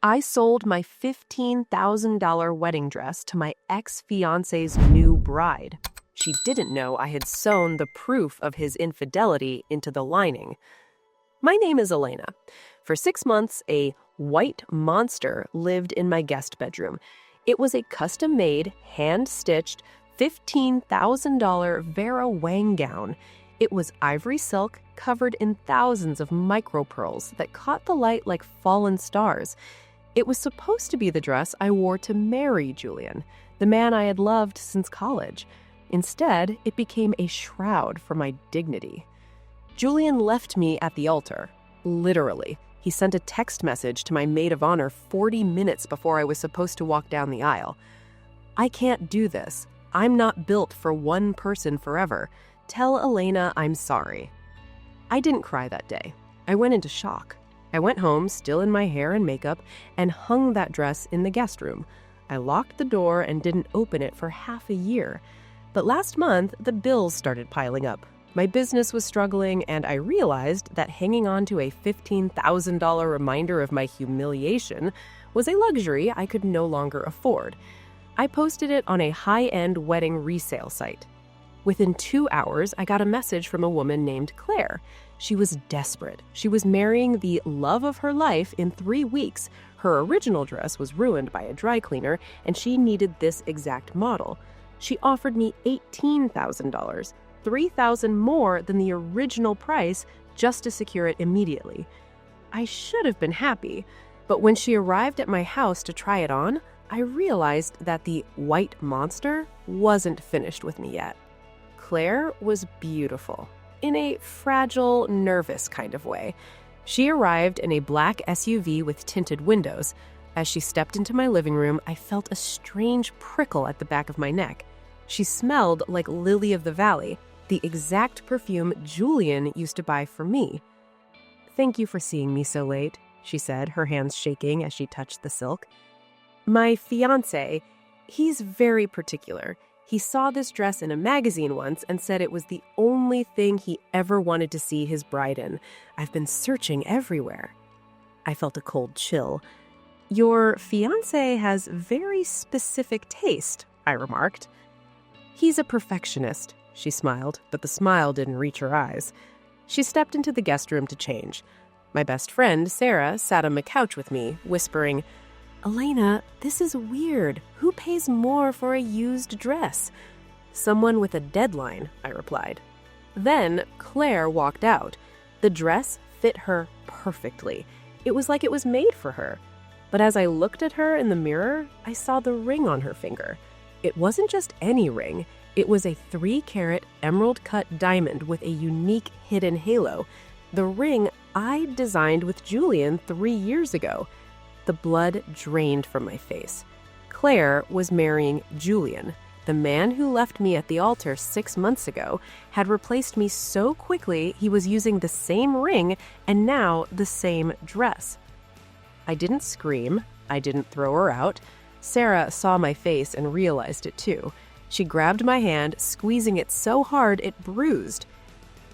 I sold my $15,000 wedding dress to my ex-fiancé's new bride. She didn't know I had sewn the proof of his infidelity into the lining. My name is Elena. For 6 months, a white monster lived in my guest bedroom. It was a custom-made, hand-stitched, $15,000 Vera Wang gown. It was ivory silk covered in thousands of micro-pearls that caught the light like fallen stars. It was supposed to be the dress I wore to marry Julian, the man I had loved since college. Instead, it became a shroud for my dignity. Julian left me at the altar. Literally. He sent a text message to my maid of honor 40 minutes before I was supposed to walk down the aisle. I can't do this. I'm not built for one person forever. Tell Elena I'm sorry. I didn't cry that day. I went into shock. I went home, still in my hair and makeup, and hung that dress in the guest room. I locked the door and didn't open it for half a year. But last month, the bills started piling up. My business was struggling, and I realized that hanging on to a $15,000 reminder of my humiliation was a luxury I could no longer afford. I posted it on a high-end wedding resale site. Within 2 hours, I got a message from a woman named Claire. She was desperate. She was marrying the love of her life in 3 weeks. Her original dress was ruined by a dry cleaner, and she needed this exact model. She offered me $18,000, $3,000 more than the original price, just to secure it immediately. I should have been happy, but when she arrived at my house to try it on, I realized that the white monster wasn't finished with me yet. Claire was beautiful, in a fragile, nervous kind of way. She arrived in a black SUV with tinted windows. As she stepped into my living room, I felt a strange prickle at the back of my neck. She smelled like Lily of the Valley, the exact perfume Julian used to buy for me. "Thank you for seeing me so late," she said, her hands shaking as she touched the silk. "My fiancé, he's very particular. He saw this dress in a magazine once and said it was the only thing he ever wanted to see his bride in. I've been searching everywhere." I felt a cold chill. "Your fiancé has very specific taste," I remarked. "He's a perfectionist," she smiled, but the smile didn't reach her eyes. She stepped into the guest room to change. My best friend, Sarah, sat on the couch with me, whispering, "Elena, this is weird. Who pays more for a used dress?" "Someone with a deadline," I replied. Then Claire walked out. The dress fit her perfectly. It was like it was made for her. But as I looked at her in the mirror, I saw the ring on her finger. It wasn't just any ring. It was a 3-carat emerald-cut diamond with a unique hidden halo. The ring I designed with Julian 3 years ago. The blood drained from my face. Claire was marrying Julian. The man who left me at the altar 6 months ago had replaced me so quickly he was using the same ring and now the same dress. I didn't scream. I didn't throw her out. Sarah saw my face and realized it too. She grabbed my hand, squeezing it so hard it bruised.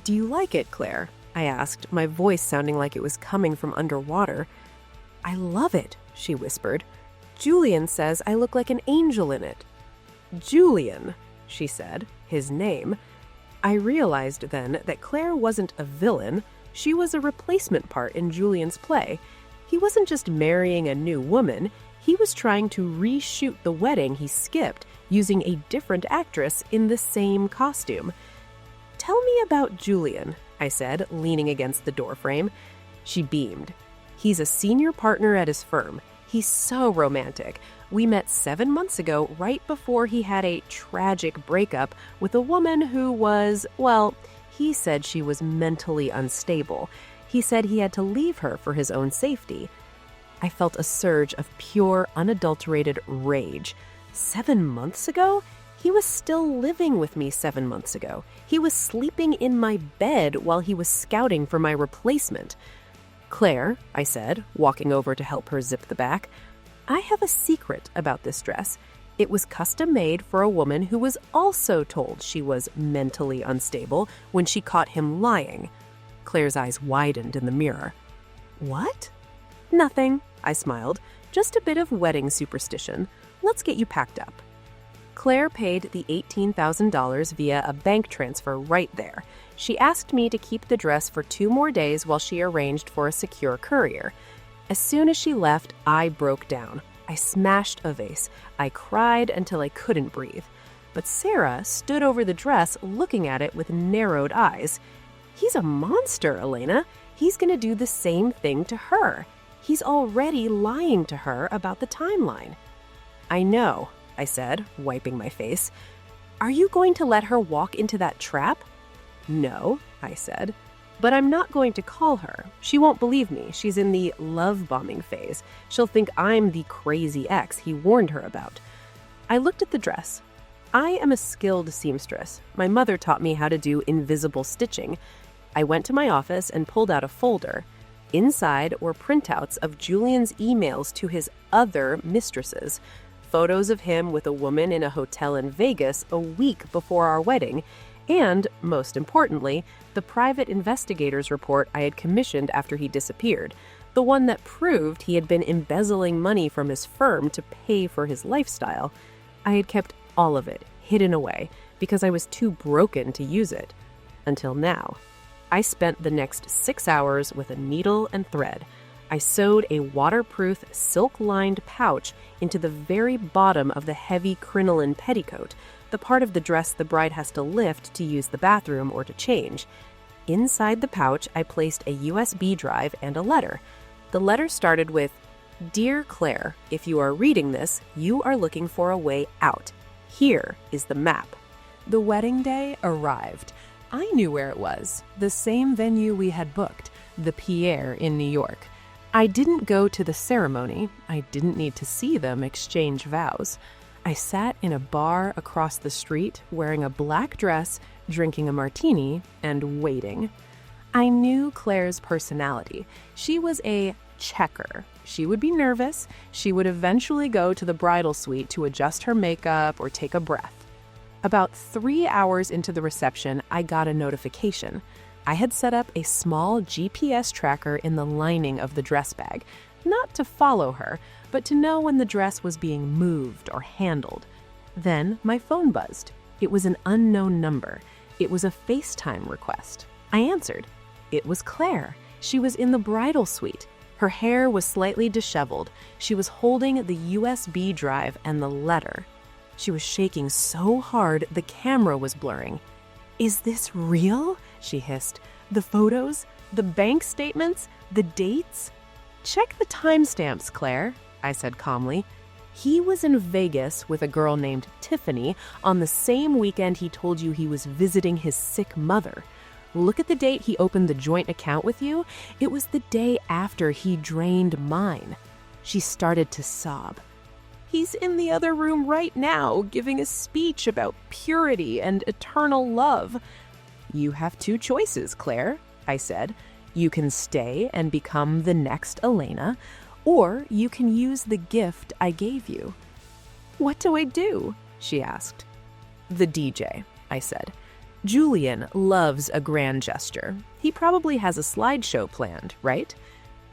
"Do you like it, Claire?" I asked, my voice sounding like it was coming from underwater. "I love it," she whispered. "Julian says I look like an angel in it." "Julian," she said, his name. I realized then that Claire wasn't a villain. She was a replacement part in Julian's play. He wasn't just marrying a new woman. He was trying to reshoot the wedding he skipped using a different actress in the same costume. "Tell me about Julian," I said, leaning against the doorframe. She beamed. "He's a senior partner at his firm. He's so romantic. We met 7 months ago, right before he had a tragic breakup with a woman who was, well, he said she was mentally unstable. He said he had to leave her for his own safety." I felt a surge of pure, unadulterated rage. 7 months ago? He was still living with me 7 months ago. He was sleeping in my bed while he was scouting for my replacement. "Claire," I said, walking over to help her zip the back, "I have a secret about this dress. It was custom-made for a woman who was also told she was mentally unstable when she caught him lying." Claire's eyes widened in the mirror. "What?" "Nothing," I smiled. Just a bit of wedding superstition. Let's get you packed up. Claire paid the $18,000 via a bank transfer right there. She asked me to keep the dress for 2 more days while she arranged for a secure courier. As soon as she left, I broke down. I smashed a vase. I cried until I couldn't breathe. But Sarah stood over the dress looking at it with narrowed eyes. He's a monster, Elena. He's going to do the same thing to her. He's already lying to her about the timeline. I know, I said, wiping my face. Are you going to let her walk into that trap? No, I said. But I'm not going to call her. She won't believe me. She's in the love-bombing phase. She'll think I'm the crazy ex he warned her about. I looked at the dress. I am a skilled seamstress. My mother taught me how to do invisible stitching. I went to my office and pulled out a folder. Inside were printouts of Julian's emails to his other mistresses, photos of him with a woman in a hotel in Vegas a week before our wedding, and, most importantly, the private investigator's report I had commissioned after he disappeared, the one that proved he had been embezzling money from his firm to pay for his lifestyle. I had kept all of it hidden away because I was too broken to use it. Until now. I spent the next 6 hours with a needle and thread. I sewed a waterproof, silk-lined pouch into the very bottom of the heavy crinoline petticoat, the part of the dress the bride has to lift to use the bathroom or to change. Inside the pouch, I placed a USB drive and a letter. The letter started with, "Dear Claire, if you are reading this, you are looking for a way out. Here is the map." The wedding day arrived. I knew where it was, the same venue we had booked, the Pierre in New York. I didn't go to the ceremony. I didn't need to see them exchange vows. I sat in a bar across the street, wearing a black dress, drinking a martini, and waiting. I knew Claire's personality. She was a checker. She would be nervous. She would eventually go to the bridal suite to adjust her makeup or take a breath. About 3 hours into the reception, I got a notification. I had set up a small GPS tracker in the lining of the dress bag, not to follow her, but to know when the dress was being moved or handled. Then my phone buzzed. It was an unknown number. It was a FaceTime request. I answered. It was Claire. She was in the bridal suite. Her hair was slightly disheveled. She was holding the USB drive and the letter. She was shaking so hard the camera was blurring. "Is this real?" she hissed. "The photos? The bank statements? The dates?" "Check the timestamps, Claire," I said calmly. He was in Vegas with a girl named Tiffany on the same weekend he told you he was visiting his sick mother. Look at the date he opened the joint account with you. It was the day after he drained mine. She started to sob. "He's in the other room right now, giving a speech about purity and eternal love." "You have 2 choices, Claire," I said. "You can stay and become the next Elena, or you can use the gift I gave you." "What do I do?" she asked. "The DJ," I said. "Julian loves a grand gesture. He probably has a slideshow planned, right?"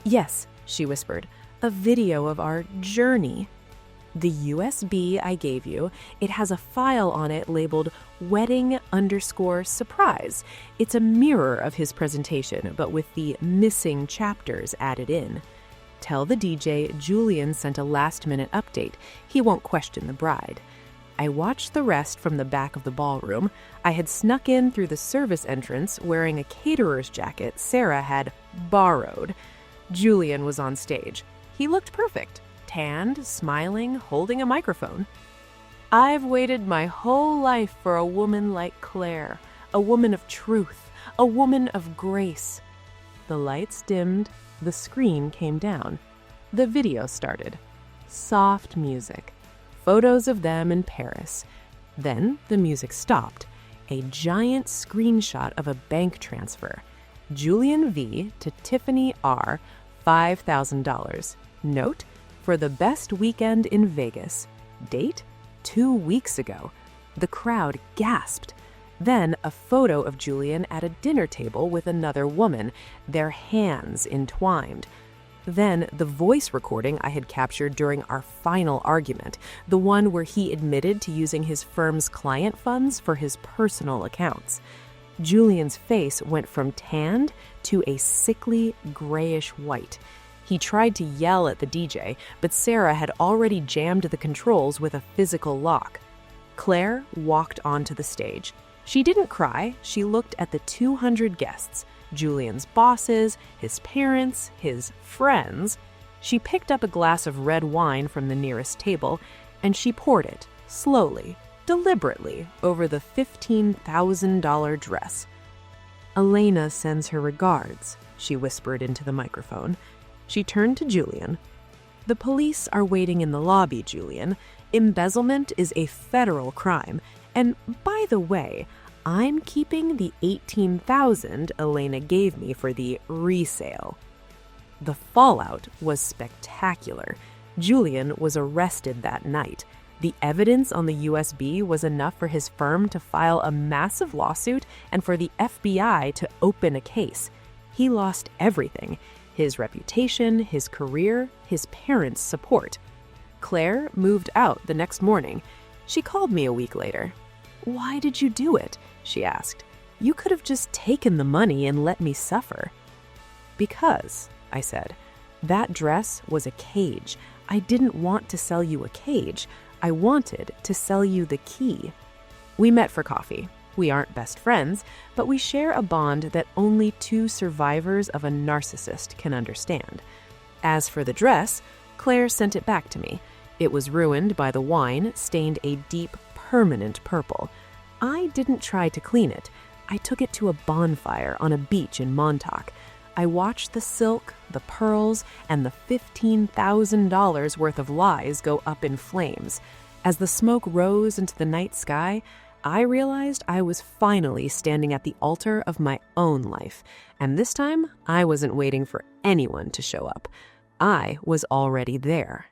"Yes," she whispered. "A video of our journey." "The USB I gave you, it has a file on it labeled wedding_surprise. It's a mirror of his presentation, but with the missing chapters added in. Tell the DJ Julian sent a last-minute update. He won't question the bride." I watched the rest from the back of the ballroom. I had snuck in through the service entrance wearing a caterer's jacket Sarah had borrowed. Julian was on stage. He looked perfect. Tanned, smiling, holding a microphone. "I've waited my whole life for a woman like Claire, a woman of truth, a woman of grace." The lights dimmed, the screen came down. The video started. Soft music. Photos of them in Paris. Then the music stopped. A giant screenshot of a bank transfer. Julian V. to Tiffany R. $5,000. Note, for the best weekend in Vegas. Date, 2 weeks ago. The crowd gasped. Then a photo of Julian at a dinner table with another woman, their hands entwined. Then the voice recording I had captured during our final argument, the one where he admitted to using his firm's client funds for his personal accounts. Julian's face went from tanned to a sickly grayish white. He tried to yell at the DJ, but Sarah had already jammed the controls with a physical lock. Claire walked onto the stage. She didn't cry. She looked at the 200 guests, Julian's bosses, his parents, his friends. She picked up a glass of red wine from the nearest table, and she poured it, slowly, deliberately, over the $15,000 dress. "Elena sends her regards," she whispered into the microphone. She turned to Julian. "The police are waiting in the lobby, Julian. Embezzlement is a federal crime. And by the way, I'm keeping the $18,000 Elena gave me for the resale." The fallout was spectacular. Julian was arrested that night. The evidence on the USB was enough for his firm to file a massive lawsuit and for the FBI to open a case. He lost everything: his reputation, his career, his parents' support. Claire moved out the next morning. She called me a week later. "Why did you do it?" she asked. "You could have just taken the money and let me suffer." "Because," I said, "that dress was a cage. I didn't want to sell you a cage. I wanted to sell you the key." We met for coffee. We aren't best friends, but we share a bond that only two survivors of a narcissist can understand. As for the dress, Claire sent it back to me. It was ruined by the wine, stained a deep, permanent purple. I didn't try to clean it. I took it to a bonfire on a beach in Montauk. I watched the silk, the pearls, and the $15,000 worth of lies go up in flames. As the smoke rose into the night sky, I realized I was finally standing at the altar of my own life. And this time, I wasn't waiting for anyone to show up. I was already there.